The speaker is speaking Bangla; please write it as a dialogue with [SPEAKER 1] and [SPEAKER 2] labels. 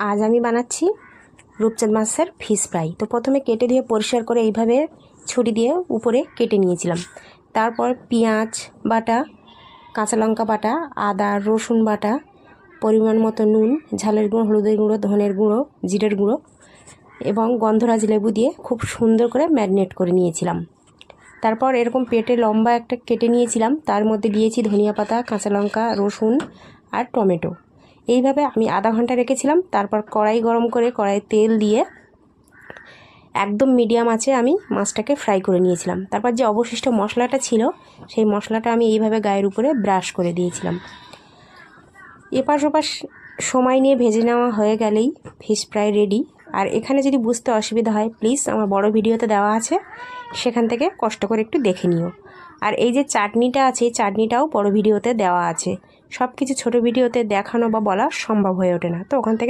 [SPEAKER 1] আজ আমি বানাচ্ছি রূপচাঁদ মাছের ফিশ ফ্রাই। তো প্রথমে কেটে দিয়ে পরিষ্কার করে এইভাবে ছুরি দিয়ে উপরে কেটে নিয়েছিলাম। তারপর পেঁয়াজ বাটা, কাঁচা লঙ্কা বাটা, আদা রসুন বাটা, পরিমাণ মতো নুন, ঝালের গুঁড়ো, হলুদের গুঁড়ো, ধনের গুঁড়ো, জিরের গুঁড়ো এবং গন্ধরাজ লেবু দিয়ে খুব সুন্দর করে ম্যারিনেট করে নিয়েছিলাম। তারপর এরকম পেটে লম্বা একটা কেটে নিয়েছিলাম, তার মধ্যে দিয়েছি ধনিয়া পাতা, কাঁচা লঙ্কা, রসুন আর টমেটো। এইভাবে আমি আধা ঘন্টা রেখেছিলাম। তারপর কড়াই গরম করে কড়াইয়ে তেল দিয়ে একদম মিডিয়াম আঁচে আমি মাছটাকে ফ্রাই করে নিয়েছিলাম। তারপর যে অবশিষ্ট মশলাটা ছিল সেই মশলাটা আমি এইভাবে গায়ের উপরে ব্রাশ করে দিয়েছিলাম। এপাশ ওপাশ সময় নিয়ে ভেজে নেওয়া হয়ে গেলেই ফিশ ফ্রাই রেডি। আর এখানে যদি বুঝতে অসুবিধা হয় প্লিজ আমার বড় ভিডিওতে দেওয়া আছে, সেখান থেকে কষ্ট করে একটু দেখে নিও। আর এই যে চাটনিটা আছে, এই চাটনিটাও বড় ভিডিওতে দেওয়া আছে। সব কিছু ছোটো ভিডিওতে দেখানো বা বলা সম্ভব হয়ে ওঠে না, তো ওখান থেকে